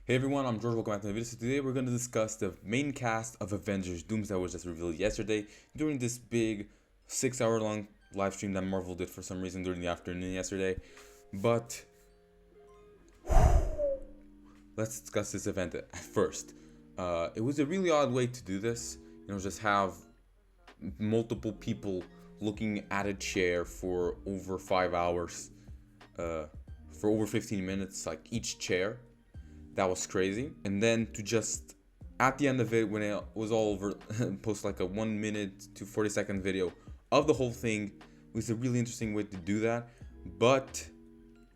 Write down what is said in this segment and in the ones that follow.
Hey everyone, I'm George. Welcome back to the video. So today we're going to discuss the main cast of Avengers Doomsday that was just revealed yesterday during this big 6-hour long live stream that Marvel did for some reason during the afternoon yesterday. But let's discuss this event first. It was a really odd way to do this. Just have multiple people looking at a chair for over 5 hours, for over 15 minutes, like each chair. That was crazy. And then to just at the end of it, when it was all over, post like a 1 minute to 40-second video of the whole thing. Was a really interesting way to do that, but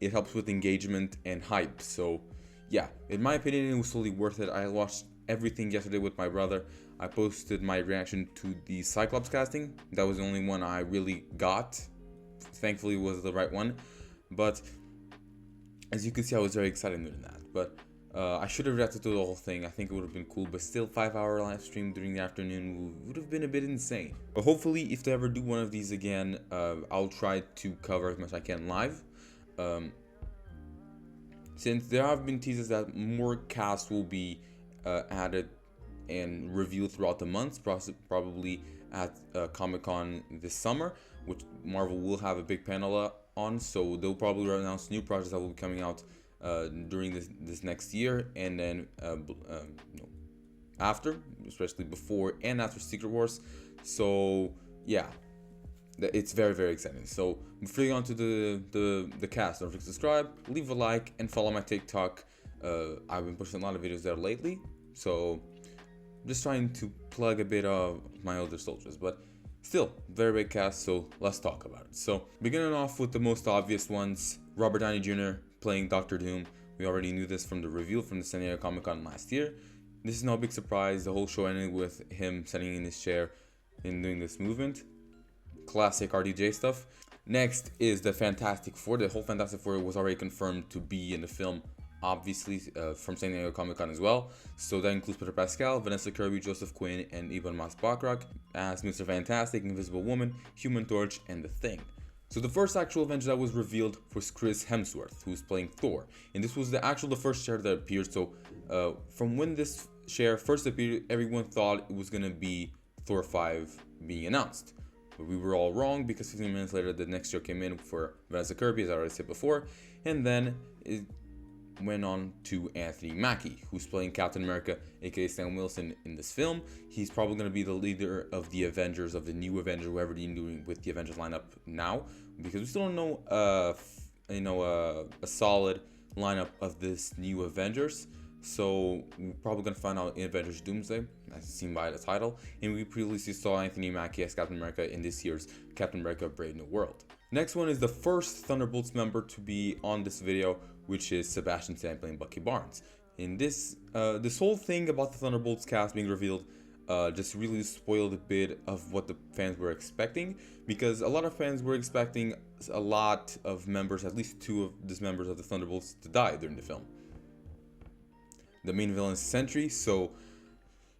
it helps with engagement and hype. So yeah, in my opinion, it was totally worth it. I watched everything yesterday with my brother. I posted my reaction to the Cyclops casting. That was the only one I really got. Thankfully, it was the right one. But as you can see, I was very excited doing that. But I should have reacted to the whole thing. I think it would have been cool, but still 5-hour live stream during the afternoon would have been a bit insane. But hopefully, if they ever do one of these again, I'll try to cover as much as I can live. Since there have been teasers that more casts will be added and revealed throughout the month, probably at Comic-Con this summer, which Marvel will have a big panel on, so they'll probably announce new projects that will be coming out during this next year, and then after, especially before and after Secret Wars. So yeah, it's very, very exciting. So before you go on to the cast, don't forget to subscribe, leave a like, and follow my TikTok. I've been pushing a lot of videos there lately, so just trying to plug a bit of my older soldiers, but still very big cast. So let's talk about it. So beginning off with the most obvious ones, Robert Downey Jr. playing Dr. Doom. We already knew this from the reveal from the San Diego Comic-Con last year. This is no big surprise. The whole show ended with him sitting in his chair and doing this movement. Classic RDJ stuff. Next is the Fantastic Four. The whole Fantastic Four was already confirmed to be in the film, obviously, from San Diego Comic-Con as well. So that includes Peter Pascal, Vanessa Kirby, Joseph Quinn, and Ebon Moss-Bachrach as Mr. Fantastic, Invisible Woman, Human Torch, and The Thing. So the first actual Avenger that was revealed was Chris Hemsworth, who's playing Thor. And this was the first share that appeared. So from when this share first appeared, everyone thought it was going to be Thor 5 being announced. But we were all wrong, because 15 minutes later, the next share came in for Vanessa Kirby, as I already said before. And then it went on to Anthony Mackie, who's playing Captain America, aka Sam Wilson, in this film. He's probably going to be the leader of the Avengers, of the new Avengers, whoever they're doing with the Avengers lineup now, because we still don't know a solid lineup of this new Avengers. So we're probably going to find out in Avengers Doomsday, as seen by the title. And we previously saw Anthony Mackie as Captain America in this year's Captain America Brave New World. Next one is the first Thunderbolts member to be on this video, which is Sebastian Stan playing Bucky Barnes. In this whole thing about the Thunderbolts cast being revealed just really spoiled a bit of what the fans were expecting, because a lot of fans were expecting a lot of members, at least 2 of these members of the Thunderbolts, to die during the film. The main villain is Sentry, so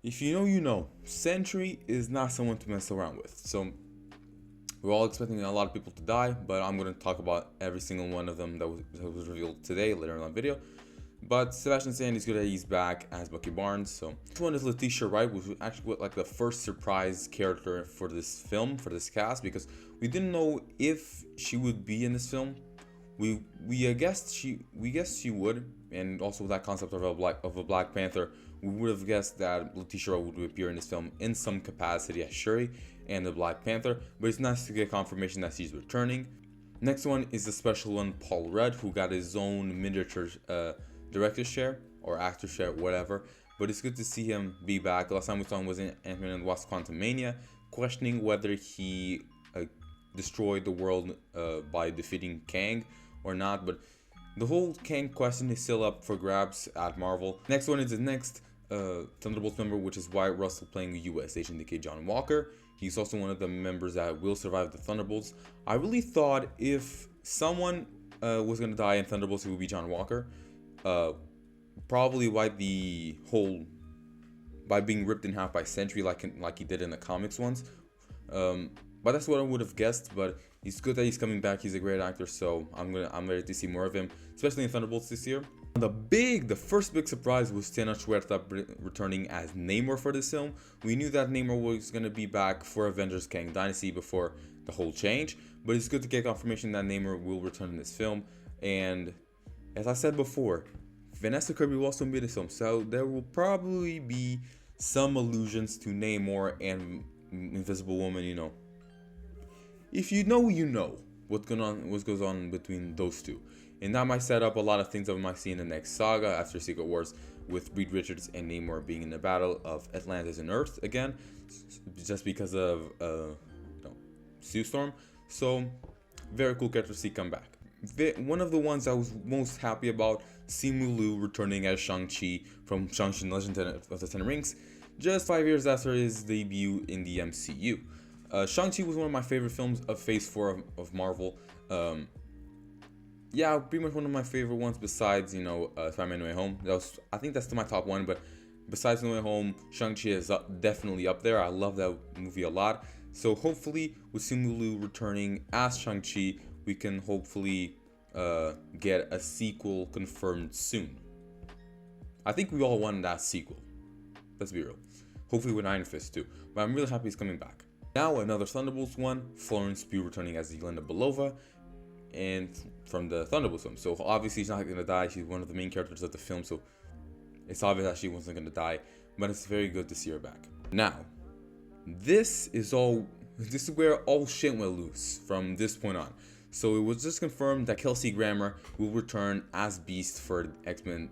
if you know, you know. Sentry is not someone to mess around with. So we're all expecting a lot of people to die, but I'm going to talk about every single one of them that was revealed today, later in the video. But Sebastian Stan is good that he's back as Bucky Barnes. So this one is Letitia Wright, which was actually like the first surprise character for this film, for this cast, because we didn't know if she would be in this film. We guessed she would, and also with that concept of a Black Panther, we would have guessed that Letitia Wright would appear in this film in some capacity as Shuri and the Black Panther, but it's nice to get confirmation that she's returning. Next one is the special one, Paul Rudd, who got his own miniature director's chair or actor's chair, whatever. But it's good to see him be back. The last time we saw him was in Ant-Man and the Wasp: Quantumania, questioning whether he destroyed the world by defeating Kang or not. But the whole Kang question is still up for grabs at Marvel. Next one is the next Thunderbolts member, which is Wyatt Russell playing U.S. Agent DK John Walker. He's also one of the members that will survive the Thunderbolts. I really thought if someone was going to die in Thunderbolts, it would be John Walker. Probably by being ripped in half by Sentry, like he did in the comics once. But that's what I would have guessed. But it's good that he's coming back. He's a great actor, so I'm ready to see more of him, especially in Thunderbolts this year. The first big surprise was Tenoch Huerta returning as Namor for this film. We knew that Namor was going to be back for Avengers Kang Dynasty before the whole change, but it's good to get confirmation that Namor will return in this film. And as I said before, Vanessa Kirby will also be in this film, so there will probably be some allusions to Namor and Invisible Woman. You know, if you know, you know what goes on between those two. And that might set up a lot of things that we might see in the next saga after Secret Wars, with Reed Richards and Namor being in the battle of Atlantis and Earth again, just because of Sue Storm. So, very cool character to see come back. One of the ones I was most happy about, Simu Liu returning as Shang-Chi from Shang-Chi and Legend of the Ten Rings, just 5 years after his debut in the MCU. Shang-Chi was one of my favorite films of Phase 4 of Marvel. Yeah, pretty much one of my favorite ones besides, Spider-Man No Way Home. I think that's still my top one, but besides No Way Home, Shang-Chi is definitely up there. I love that movie a lot. So hopefully, with Simu Liu returning as Shang-Chi, we can hopefully get a sequel confirmed soon. I think we all want that sequel. Let's be real. Hopefully with Iron Fist too. But I'm really happy he's coming back. Now another Thunderbolts one, Florence Pugh returning as Yelena Belova, and from the Thunderbolts film. So obviously she's not gonna die. She's one of the main characters of the film, so it's obvious that she wasn't gonna die. But it's very good to see her back. Now, this is where all shit went loose from this point on. So it was just confirmed that Kelsey Grammer will return as Beast for X-Men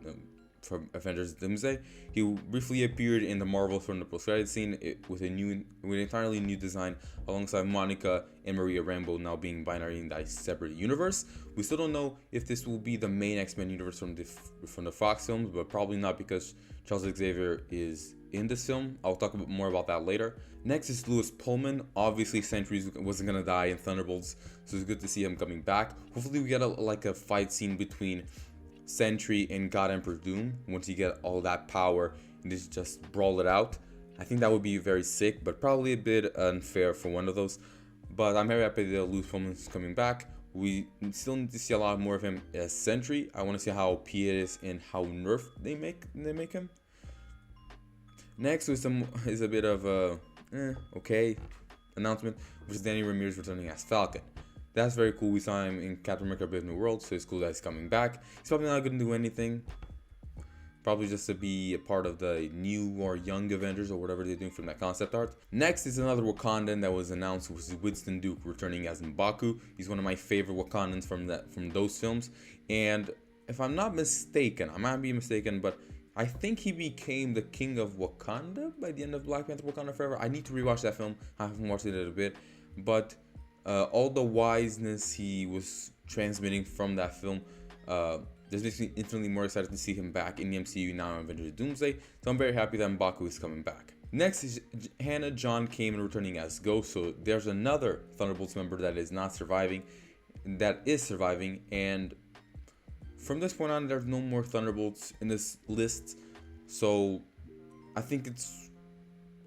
for Avengers Doomsday. He briefly appeared in the Marvel from the post-credit scene with an entirely new design, alongside Monica and Maria Rambeau now being binary in that separate universe. We still don't know if this will be the main X-Men universe from the Fox films, but probably not, because Charles Xavier is in this film. I'll talk more about that later. Next is Louis Pullman. Obviously, Sentry wasn't gonna die in Thunderbolts, so it's good to see him coming back. Hopefully, we get a fight scene between Sentry and God Emperor Doom once you get all that power and just brawl it out. I think that would be very sick, but probably a bit unfair for one of those. But I'm very happy that Louis Pullman's coming back. We still need to see a lot more of him as Sentry. I want to see how OP it is and how nerfed they make him. Next is a bit of a okay announcement, which is Danny Ramirez returning as Falcon. That's very cool. We saw him in Captain America: Brave New World, so it's cool that he's coming back. He's probably not going to do anything. Probably just to be a part of the new or young Avengers or whatever they're doing from that concept art. Next is another Wakandan that was announced, which is Winston Duke returning as M'Baku. He's one of my favorite Wakandans from those films. And if I'm not mistaken, I might be mistaken, but I think he became the king of Wakanda by the end of Black Panther: Wakanda Forever. I need to rewatch that film. I haven't watched it in a bit, but all the wiseness he was transmitting from that film just makes me infinitely more excited to see him back in the MCU now in Avengers Doomsday. So I'm very happy that M'Baku is coming back. Next is Hannah John Kamen returning as Ghost. So there's another Thunderbolts member that is surviving, and from this point on, there's no more Thunderbolts in this list. So I think it's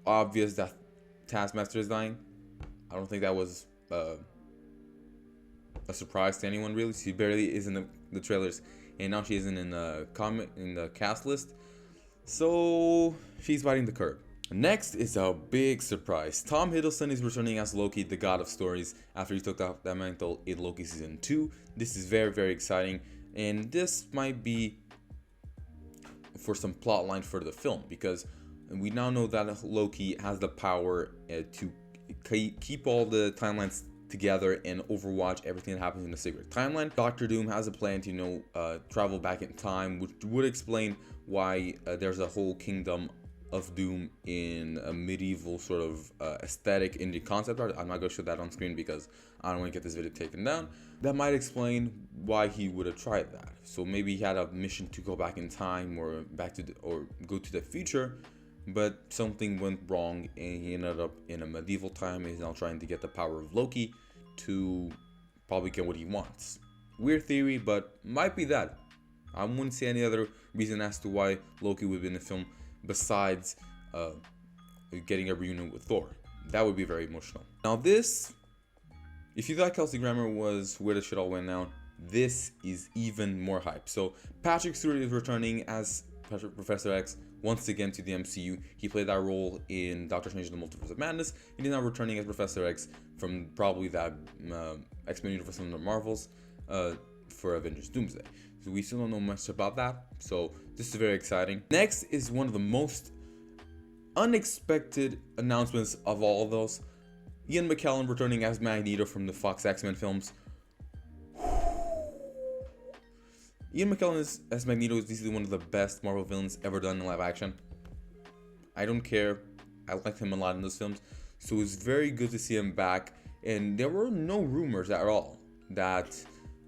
obvious that Taskmaster is dying. I don't think that was a surprise to anyone, really. She barely is in the trailers, and now she isn't in the cast list, so she's biting the curb. Next is a big surprise. Tom Hiddleston is returning as Loki, the God of Stories, after he took that mantle in Loki season 2. This is very, very exciting, and this might be for some plot line for the film, because we now know that Loki has the power to keep all the timelines together and overwatch everything that happens in the secret timeline. Doctor Doom has a plan to travel back in time, which would explain why there's a whole kingdom of Doom in a medieval sort of aesthetic in the concept art. I'm not going to show that on screen because I don't want to get this video taken down. That might explain why he would have tried that. So maybe he had a mission to go back in time or go to the future, but something went wrong and he ended up in a medieval time. He's now trying to get the power of Loki to probably get what he wants. Weird theory, but might be that. I wouldn't see any other reason as to why Loki would be in the film besides getting a reunion with Thor. That would be very emotional. Now this, if you thought Kelsey Grammer was where the shit all went down, this is even more hype. So Patrick Stewart is returning as Professor X once again to the MCU. He played that role in Doctor Strange in the Multiverse of Madness, and he's now returning as Professor X from probably that X-Men universe from the Marvels for Avengers Doomsday. So we still don't know much about that, so this is very exciting. Next is one of the most unexpected announcements of all of those. Ian McKellen returning as Magneto from the Fox X-Men films. Ian McKellen as Magneto is easily one of the best Marvel villains ever done in live action. I don't care. I liked him a lot in those films. So it was very good to see him back. And there were no rumors at all that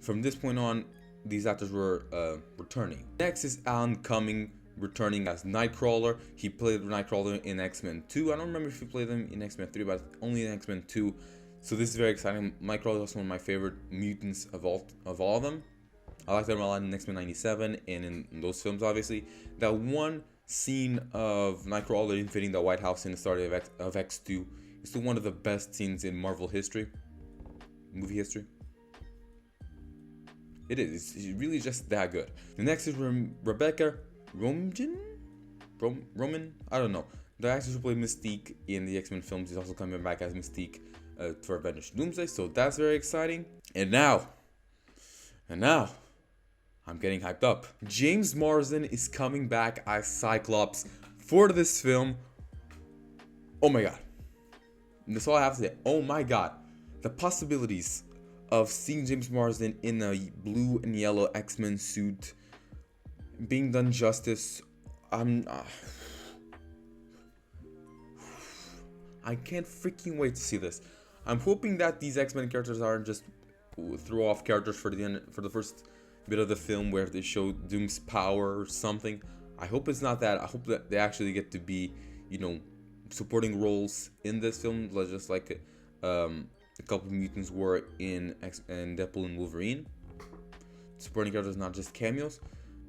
from this point on, these actors were returning. Next is Alan Cumming returning as Nightcrawler. He played Nightcrawler in X-Men 2. I don't remember if he played him in X-Men 3, but only in X-Men 2. So this is very exciting. Nightcrawler is also one of my favorite mutants of all of them. I like them a lot in X-Men 97 and in those films, obviously. That one scene of Nightcrawler invading the White House in the start of X2 is still one of the best scenes in Marvel history, movie history. It is. It's really just that good. The next is Rebecca Roman? I don't know. The actress who played Mystique in the X-Men films is also coming back as Mystique for Avengers Doomsday, so that's very exciting. And now, I'm getting hyped up. James Marsden is coming back as Cyclops for this film. Oh my god. That's all I have to say. Oh my god. The possibilities of seeing James Marsden in a blue and yellow X-Men suit being done justice. I can't freaking wait to see this. I'm hoping that these X-Men characters aren't just throw off characters for the first bit of the film where they show Doom's power or something. I hope it's not that. I hope that they actually get to be, you know, supporting roles in this film, just like a couple of mutants were in Deadpool and Wolverine. Supporting characters, not just cameos,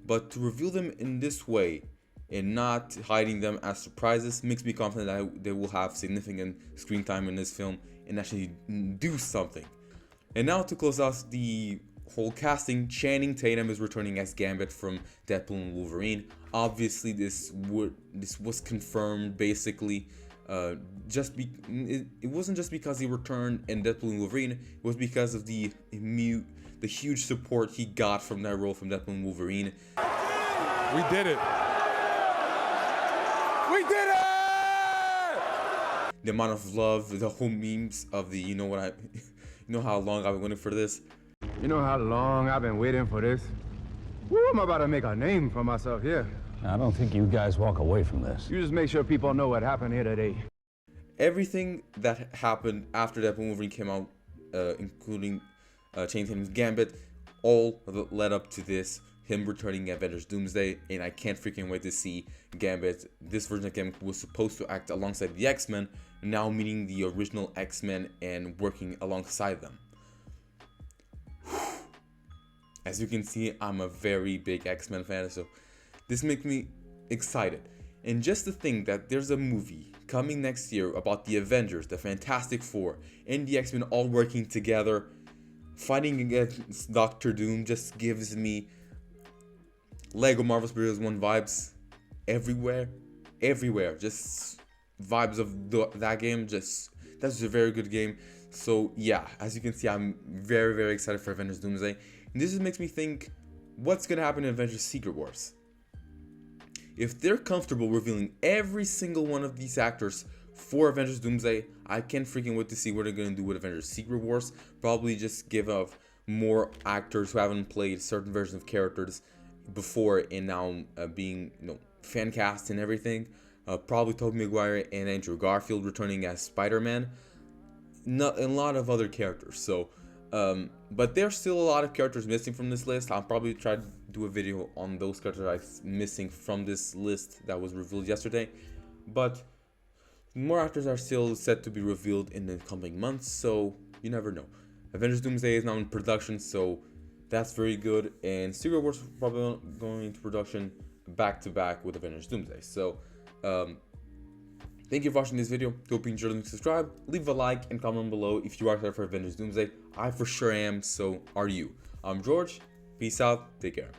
but to reveal them in this way and not hiding them as surprises makes me confident that they will have significant screen time in this film and actually do something. And now to close out the whole casting, Channing Tatum is returning as Gambit from Deadpool and Wolverine. Obviously, this was confirmed basically. It wasn't just because he returned in Deadpool and Wolverine. It was because of the huge support he got from that role from Deadpool and Wolverine. We did it. We did it! The amount of love, the whole memes of the, you know how long I've been waiting for this. You know how long I've been waiting for this? Woo, I'm about to make a name for myself here. I don't think you guys walk away from this. You just make sure people know what happened here today. Everything that happened after Deadpool and Wolverine came out, including Channing Tatum's Gambit, all led up to this, him returning Avengers Doomsday, and I can't freaking wait to see Gambit. This version of Gambit was supposed to act alongside the X-Men, now meeting the original X-Men and working alongside them. As you can see, I'm a very big X-Men fan, so this makes me excited. And just to think that there's a movie coming next year about the Avengers, the Fantastic Four, and the X-Men all working together, fighting against Doctor Doom, just gives me Lego Marvel Studios 1 vibes everywhere. Just vibes of that game. That's just a very good game. So yeah, as you can see, I'm very, very excited for Avengers Doomsday. And this just makes me think, what's going to happen in Avengers Secret Wars? If they're comfortable revealing every single one of these actors for Avengers Doomsday, I can't freaking wait to see what they're going to do with Avengers Secret Wars. Probably just give up more actors who haven't played certain versions of characters before and now being, fan cast and everything. Probably Tobey Maguire and Andrew Garfield returning as Spider-Man. Not a lot of other characters. So, but there's still a lot of characters missing from this list. I'll probably try to do a video on those characters I'm missing from this list that was revealed yesterday. But more actors are still set to be revealed in the coming months, so you never know. Avengers Doomsday is now in production, so that's very good. And Secret Wars is probably going into production back to back with Avengers Doomsday. So, thank you for watching this video. Hope you enjoyed it. Subscribe, leave a like, and comment below if you are excited for Avengers Doomsday. I for sure am, so are you. I'm George. Peace out. Take care.